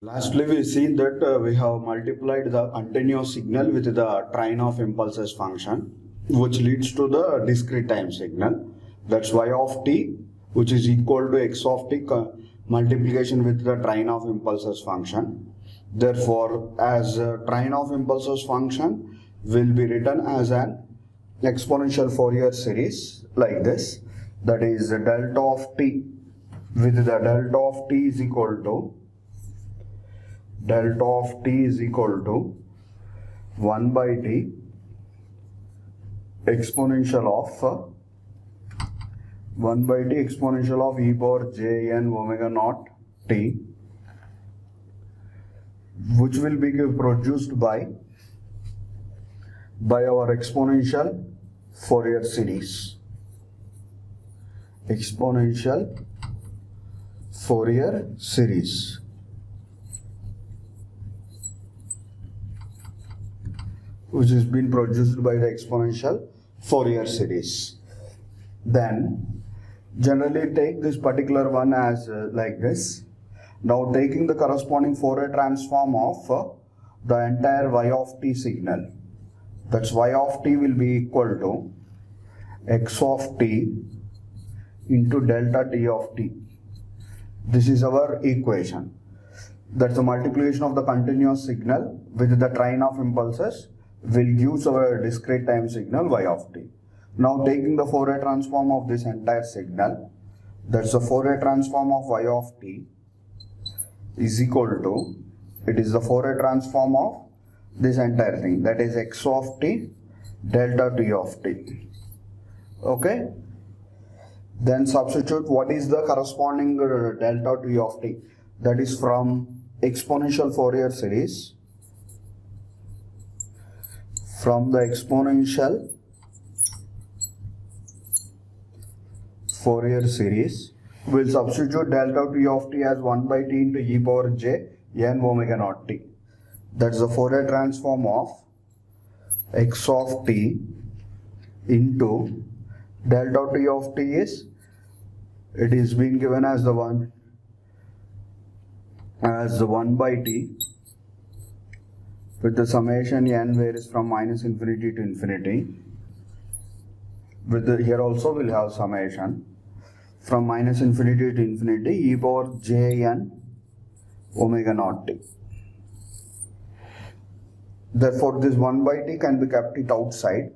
Lastly, we seen that we have multiplied the continuous signal with the train of impulses function, which leads to the discrete time signal. That's y of t, which is equal to x of t multiplication with the train of impulses function. Therefore, as a train of impulses function will be written as an exponential Fourier series like this. That is delta of t with the delta of t is equal to 1 by t exponential of 1 by t exponential of e power j n omega naught t, which will be produced by our exponential Fourier series. Exponential Fourier series. Which is being produced by the exponential Fourier series. Then generally take this particular one as like this. Now taking the corresponding Fourier transform of the entire y of t signal. That's y of t will be equal to x of t into delta t of t. This is our equation. That's the multiplication of the continuous signal with the train of impulses will give our discrete time signal y of t. Now taking the Fourier transform of this entire signal, that's the Fourier transform of y of t is equal to, it is the Fourier transform of this entire thing, that is x of t delta t of t. Okay? Then substitute what is the corresponding delta t of t, that is from exponential Fourier series. From the exponential Fourier series, we'll substitute delta t of t as 1 by t into e power j n omega naught t. That's the Fourier transform of x of t into delta t of t is, it is being given as the 1 by t with the summation n varies from minus infinity to infinity. With the, here also we'll have summation from minus infinity to infinity e power j n omega naught t. Therefore this 1 by t can be kept it outside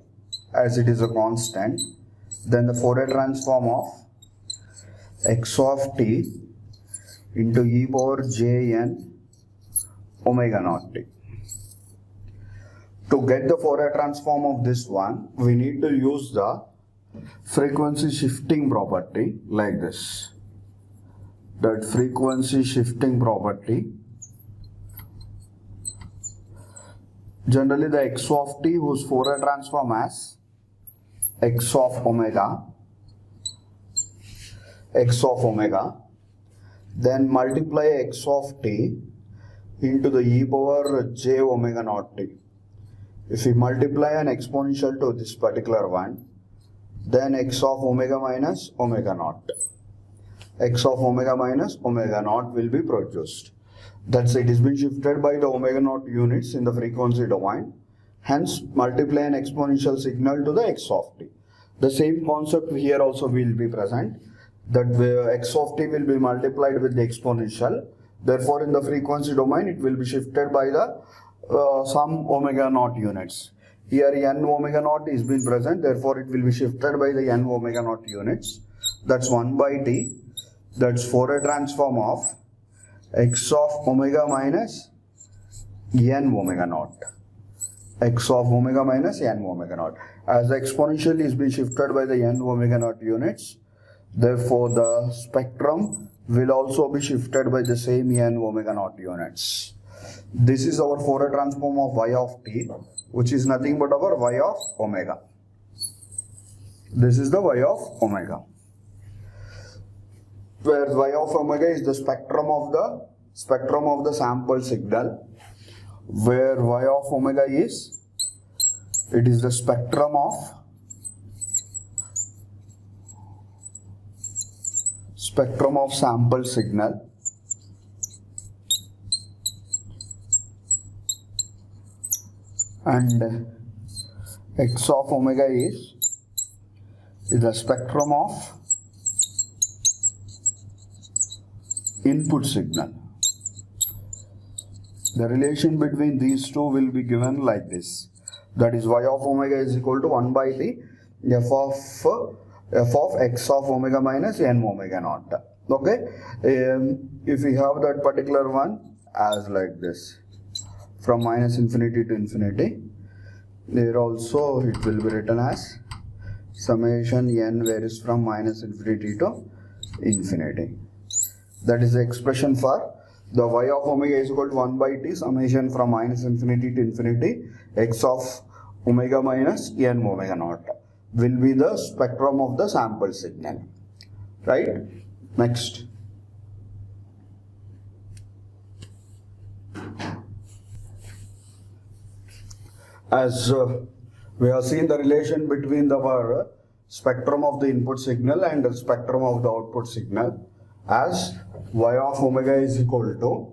as it is a constant. Then the Fourier transform of x of t into e power j n omega naught t. To get the Fourier transform of this one, we need to use the frequency shifting property like this. That frequency shifting property, generally the x of t whose Fourier transform as x of omega, then multiply x of t into the e power j omega naught t. If we multiply an exponential to this particular one, then x of omega minus omega naught. X of omega minus omega naught will be produced. That's it is been shifted by the omega naught units in the frequency domain. Hence, multiply an exponential signal to the x of t. The same concept here also will be present. That x of t will be multiplied with the exponential. Therefore, in the frequency domain, it will be shifted by the some omega naught units. Here n omega naught is been present, therefore it will be shifted by the n omega naught units. That's 1 by t. That's Fourier transform of x of omega minus n omega naught. X of omega minus n omega naught. As the exponential is being shifted by the n omega naught units, therefore the spectrum will also be shifted by the same n omega naught units. This is our Fourier transform of y of t, which is nothing but our y of omega. This is the y of omega, where y of omega is the spectrum of the sample signal, where y of omega is, it is the spectrum of sample signal, and x of omega is the spectrum of input signal. The relation between these two will be given like this. That is, y of omega is equal to 1 by t f of x of omega minus n omega naught. Okay, if we have that particular one as like this, from minus infinity to infinity, there also it will be written as summation n varies from minus infinity to infinity. That is the expression for the y of omega is equal to 1 by t summation from minus infinity to infinity x of omega minus n omega naught will be the spectrum of the sample signal. Right? Next. As we have seen the relation between the spectrum of the input signal and the spectrum of the output signal, as y of omega is equal to,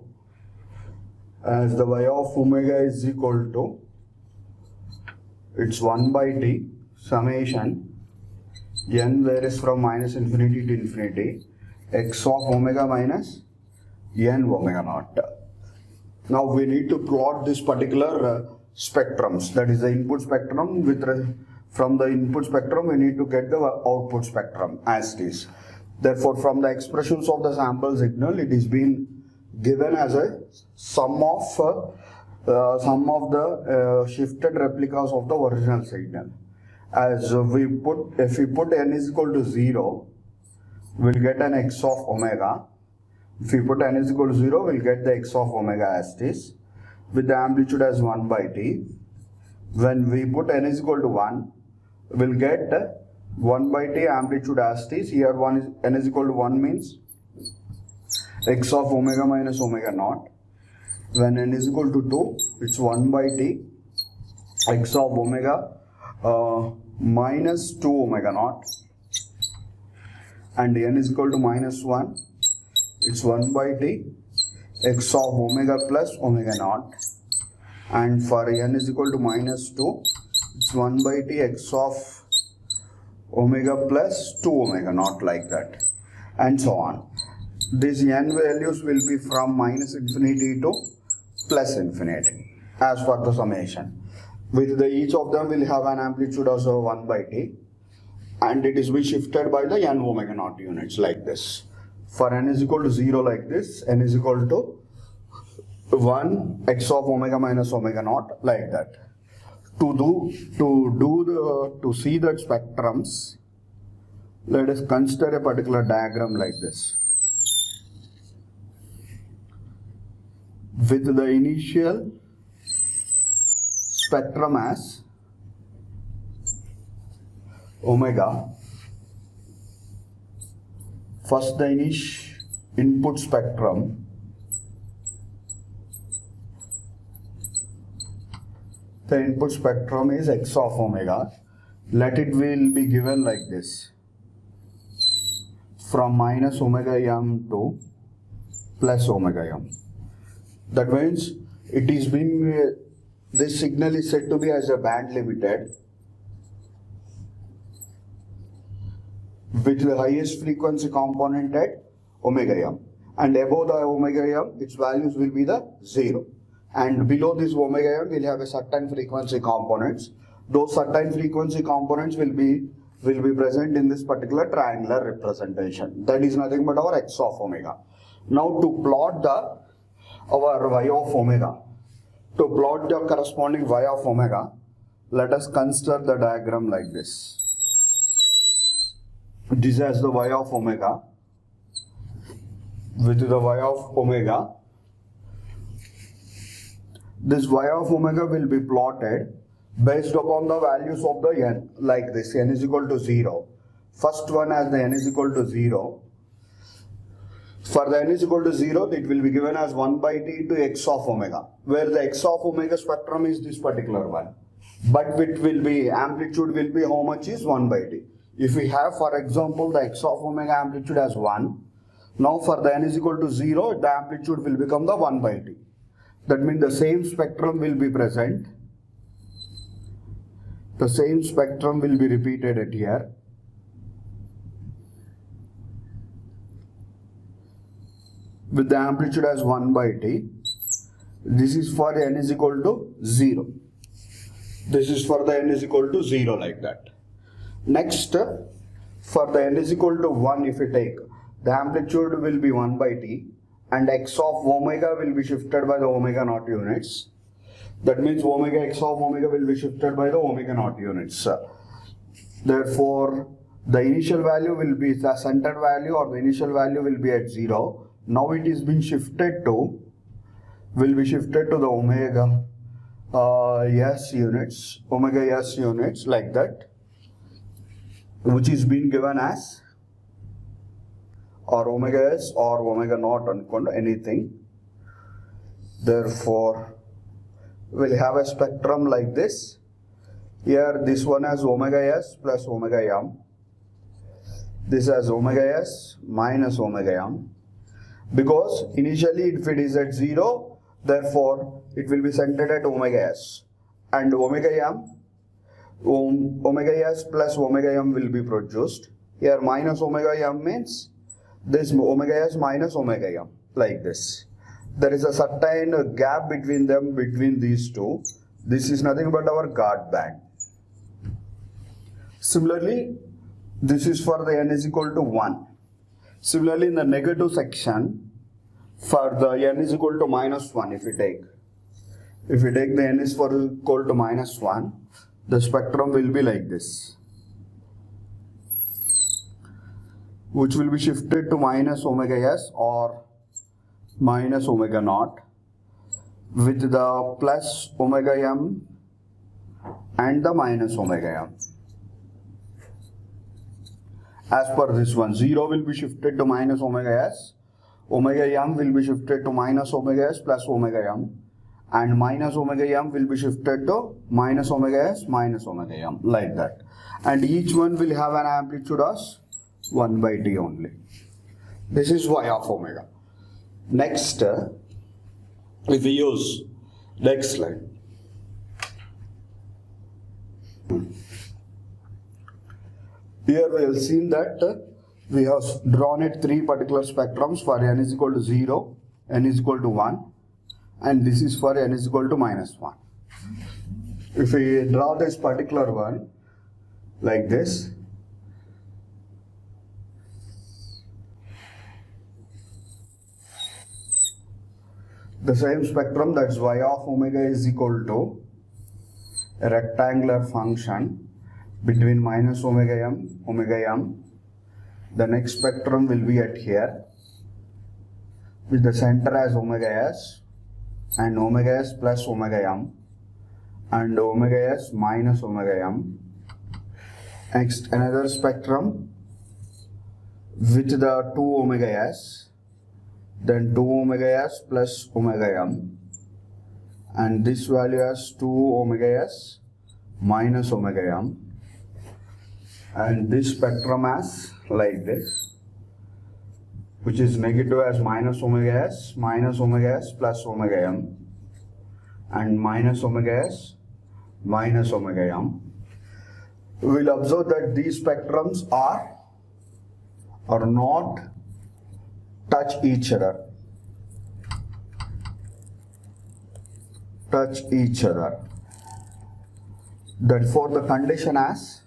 it's 1 by t summation n varies from minus infinity to infinity x of omega minus n omega naught. Now we need to plot this particular spectrums, that is the input spectrum from the input spectrum we need to get the output spectrum as it is. Therefore, from the expressions of the sample signal, it is being given as a sum of the shifted replicas of the original signal. As if we put n is equal to 0, we'll get an x of omega. If we put n is equal to 0, we'll get the x of omega as it is, with the amplitude as 1 by t. When we put n is equal to 1, we'll get 1 by t amplitude as it is. Here n is equal to 1 means x of omega minus omega naught. When n is equal to 2, it's 1 by t x of omega minus 2 omega naught. And n is equal to minus 1, it's 1 by t x of omega plus omega naught. And for n is equal to minus 2, it's 1 by t x of omega plus 2 omega naught, like that, and so on. These n values will be from minus infinity to plus infinity as per the summation. With each of them will have an amplitude of 1 by t, and it is be shifted by the n omega naught units like this. For n is equal to 0 like this, n is equal to 1 x of omega minus omega naught, like that. To see the spectrums, let us consider a particular diagram like this. With the initial spectrum as omega, first the input spectrum, the input spectrum is x of omega. Let it will be given like this, from minus omega m to plus omega m. That means it is being, this signal is said to be as a band limited with the highest frequency component at omega m, and above the omega m its values will be the 0, and below this omega m will have a certain frequency components. Those certain frequency components will be present in this particular triangular representation. That is nothing but our x of omega. Now to plot our y of omega, to plot the corresponding y of omega, let us consider the diagram like this. This is the y of omega. With the y of omega, this y of omega will be plotted based upon the values of the n, like this. N is equal to 0. First one as the n is equal to 0. For the n is equal to 0, it will be given as 1 by t to x of omega, where the x of omega spectrum is this particular one. But it will be, amplitude will be how much is 1 by t. If we have, for example, the x of omega amplitude as 1, now for the n is equal to 0, the amplitude will become the 1 by t. That means the same spectrum will be present The same spectrum will be repeated at here. With the amplitude as 1 by t. This is for n is equal to 0. This is for the n is equal to 0, like that. Next, for the n is equal to 1, if we take, the amplitude will be 1 by t and x of omega will be shifted by the omega naught units. That means omega x of omega will be shifted by the omega naught units. Therefore, the initial value will be the centered value, or the initial value will be at 0. Now it is being shifted to, the omega s units, like that, which is being given as, or omega s or omega naught, anything. Therefore, we'll have a spectrum like this. Here this one has omega s plus omega m. This has omega s minus omega m. Because initially if it is at 0, therefore it will be centered at omega s. And omega s plus omega m will be produced. Here minus omega m means this omega s minus omega m, like this. There is a certain gap between them, between these two. This is nothing but our guard band. Similarly, this is for the n is equal to 1. Similarly, in the negative section, for the n is equal to minus 1, if we take the n is equal to minus 1, the spectrum will be like this, which will be shifted to minus omega s or minus omega naught with the plus omega m and the minus omega m. As per this one, 0 will be shifted to minus omega s, omega m will be shifted to minus omega s plus omega m, and minus omega m will be shifted to minus omega s minus omega m, like that. And each one will have an amplitude of 1 by t only. This is y of omega. Next, if we use next slide. Here we have seen that we have drawn it 3 particular spectrums for n is equal to 0, n is equal to 1, and this is for n is equal to minus 1. If we draw this particular one like this, the same spectrum, that's y of omega is equal to a rectangular function between minus omega m. The next spectrum will be at here with the center as omega s and omega s plus omega m and omega s minus omega m. Next, another spectrum with the 2 omega s, then 2 omega s plus omega m, and this value as 2 omega s minus omega m, and this spectrum as like this, which is negative as minus omega s plus omega m, and minus omega s minus omega m. We will observe that these spectrums are not touch each other. Therefore, the condition as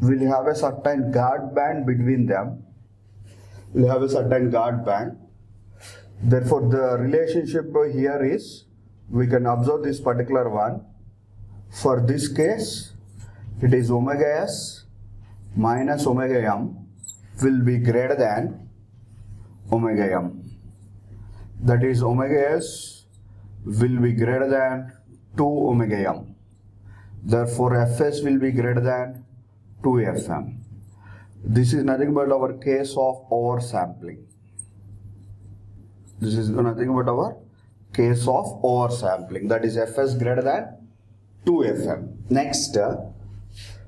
we'll have a certain guard band between them. Therefore, the relationship here is, we can observe this particular one. For this case, it is omega s minus omega m will be greater than omega m. That is, omega s will be greater than 2 omega m. Therefore, fs will be greater than 2 fm. This is nothing but our case of oversampling. That is, fs greater than 2 fm. Next,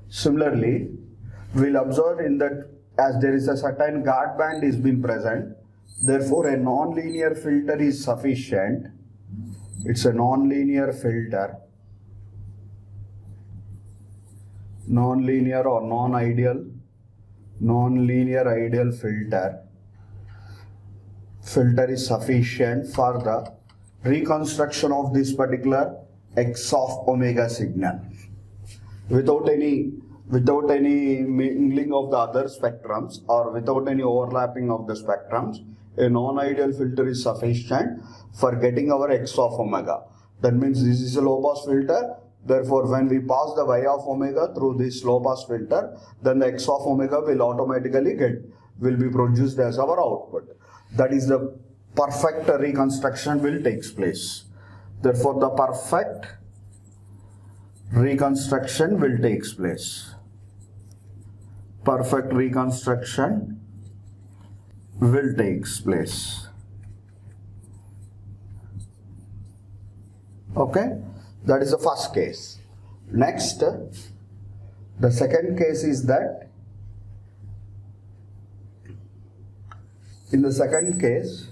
similarly, we'll observe in that as there is a certain guard band is being present, therefore a non-linear filter is sufficient. It's a non-linear filter non-linear or non-linear ideal filter is sufficient for the reconstruction of this particular x of omega signal without any mingling of the other spectrums or without any overlapping of the spectrums. A non-ideal filter is sufficient for getting our x of omega. That means this is a low pass filter. Therefore, when we pass the y of omega through this low pass filter, then the x of omega will automatically will be produced as our output. That is the perfect reconstruction will takes place. Therefore, the perfect reconstruction will takes place. Perfect reconstruction will takes place. Okay, that is the first case. Next, the second case is that in the second case,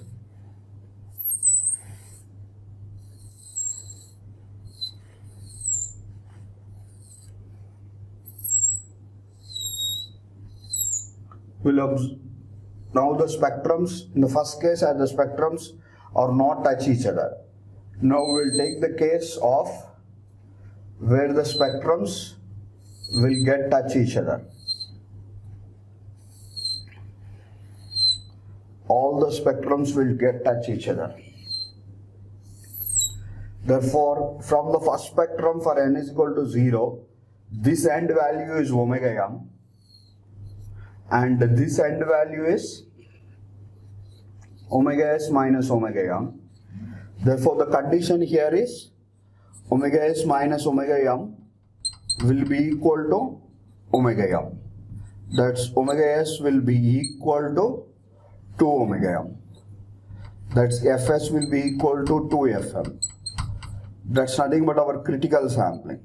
we'll observe now the spectrums in the first case as the spectrums are not touch each other. Now we'll take the case of where the spectrums will get touch each other. All the spectrums will get touch each other. Therefore, from the first spectrum for n is equal to 0, this end value is omega m and this end value is omega s minus omega m. Therefore, the condition here is omega s minus omega m will be equal to omega m. That's omega s will be equal to 2 omega m. That's fs will be equal to 2 fm. That's nothing but our critical sampling.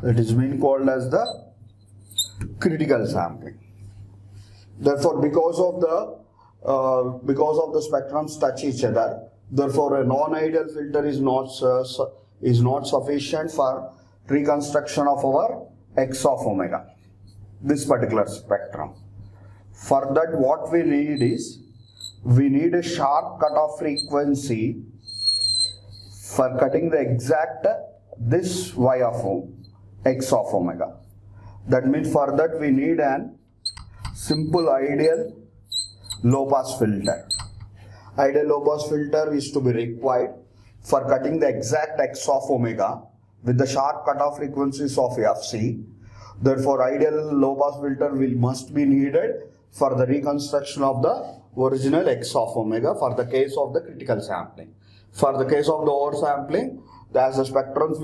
It is being called as the critical sampling. Therefore, because of the spectrums touch each other, therefore a non-ideal filter is not sufficient for reconstruction of our x of omega, this particular spectrum. For that, what we need is we need a sharp cutoff frequency for cutting the exact this y of x of omega. That means for that we need an simple ideal low pass filter. Ideal low pass filter is to be required for cutting the exact x of omega with the sharp cutoff frequencies of fc. Therefore, ideal low pass filter must be needed for the reconstruction of the original x of omega for the case of the critical sampling. For the case of the oversampling, as the spectrums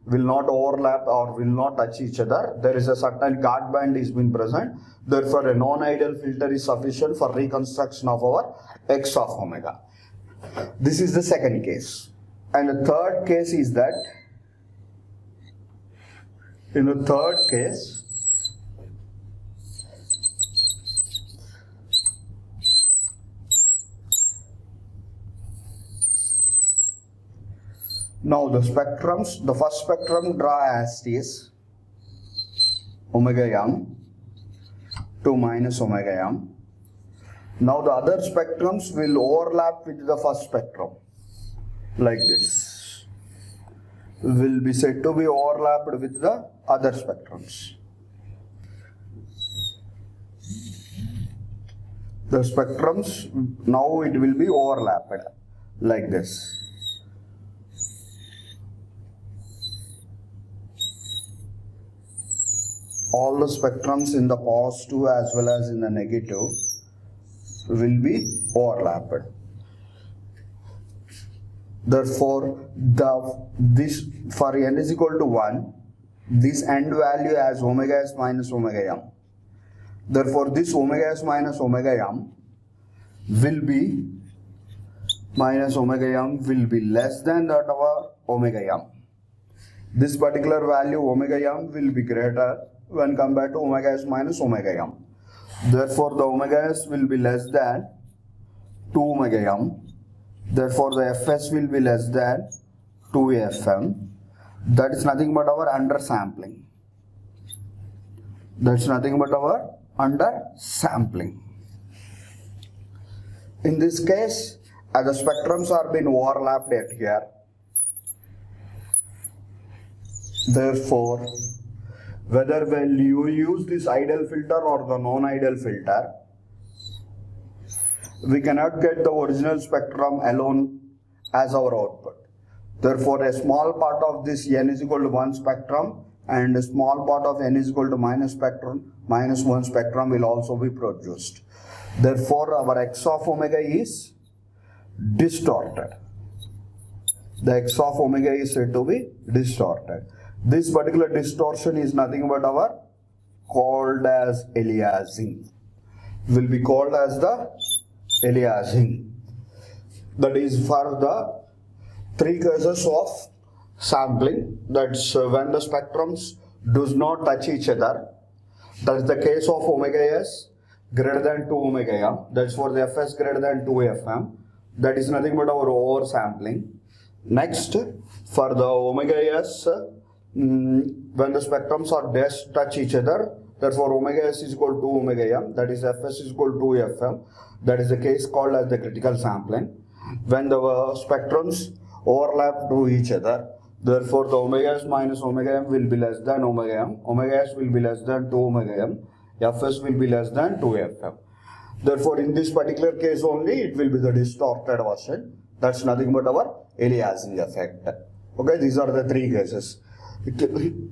will not overlap or will not touch each other, there is a certain guard band is being present. Therefore, a non-ideal filter is sufficient for reconstruction of our x of omega. This is the second case. And the third case is that in the third case, now the spectrums, the first spectrum draw as is omega m to minus omega m. Now the other spectrums will overlap with the first spectrum like this. Will be said to be overlapped with the other spectrums. The spectrums, now it will be overlapped like this. All the spectrums in the positive as well as in the negative will be overlapped. Therefore, this for n is equal to 1, this end value as omega s minus omega m. Therefore, this omega s minus omega m will be less than that of omega m. This particular value omega m will be greater when compared to omega s minus omega m. Therefore, the omega s will be less than 2 omega m. Therefore, the fs will be less than 2 fm. That is nothing but our undersampling. That's nothing but our undersampling. In this case, as the spectrums are being overlapped at here, therefore, whether when you use this ideal filter or the non-ideal filter, we cannot get the original spectrum alone as our output. Therefore, a small part of this n is equal to 1 spectrum and a small part of n is equal to minus 1 spectrum will also be produced. Therefore, our x of omega is distorted. The x of omega is said to be distorted. This particular distortion is nothing but our called as aliasing. Will be called as the aliasing. That is for the three cases of sampling. That's when the spectrums does not touch each other. That is the case of omega s greater than 2 omega m. That's for the fs greater than 2 fm. That is nothing but our oversampling. Next, for the omega s, when the spectrums are dash touch each other, therefore omega s is equal to omega m, that is fs is equal to 2 fm. That is the case called as the critical sampling. When the spectrums overlap to each other, therefore the omega s minus omega m will be less than omega m, omega s will be less than 2 omega m, fs will be less than 2 fm. Therefore, in this particular case only, it will be the distorted version. That's nothing but our aliasing effect. Okay, these are the three cases. It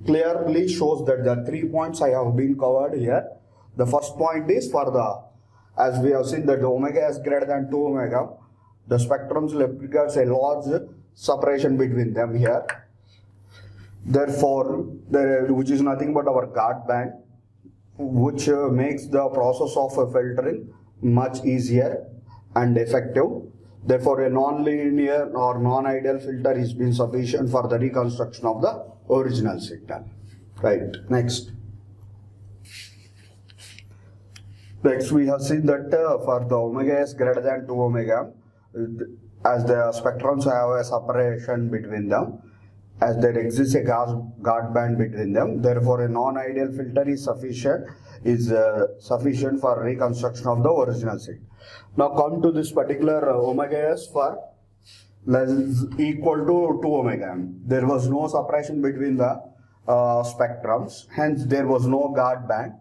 clearly shows that the 3 points I have been covered here. The first point is for the, as we have seen that the omega is greater than 2 omega, the spectrums represents a large separation between them here. Therefore, which is nothing but our guard band, which makes the process of filtering much easier and effective. Therefore, a non-linear or non-ideal filter is been sufficient for the reconstruction of the original signal. Right. Next. Next, we have seen that for the omega s greater than 2 omega, as the spectrums have a separation between them, as there exists a guard band between them, therefore a non-ideal filter is sufficient for reconstruction of the original signal. Now come to this particular omega s for less equal to 2 omega m. There was no separation between the spectrums, hence there was no guard band,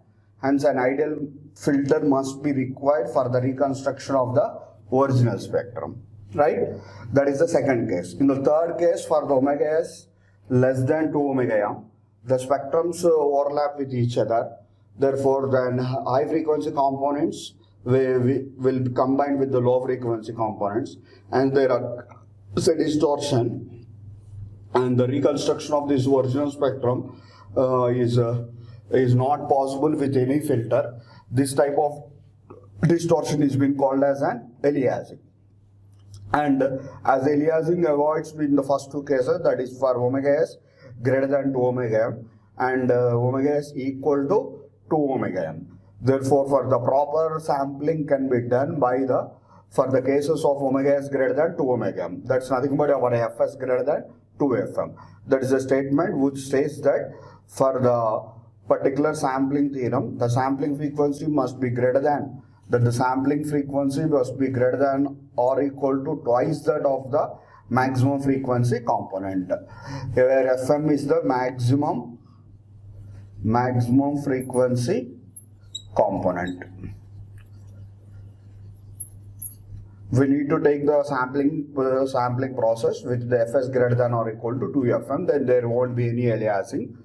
hence an ideal filter must be required for the reconstruction of the original spectrum. Right? That is the second case. In the third case, for the omega s less than 2 omega m, the spectrums overlap with each other. Therefore, then high frequency components will combine with the low frequency components, and there is a distortion, and the reconstruction of this original spectrum is not possible with any filter. This type of distortion is being called as an aliasing. And as aliasing avoids in the first two cases, that is for omega s greater than 2 omega m and omega s equal to 2 omega m. Therefore, for the proper sampling can be done by for the cases of omega s greater than 2 omega m. That's nothing but our fs greater than 2 fm. That is a statement which says that for the particular sampling theorem, the sampling frequency must be greater than, that the sampling frequency must be greater than or equal to twice that of the maximum frequency component, where fm is the maximum frequency component. We need to take the sampling process with the fs greater than or equal to 2 fm, then there won't be any aliasing.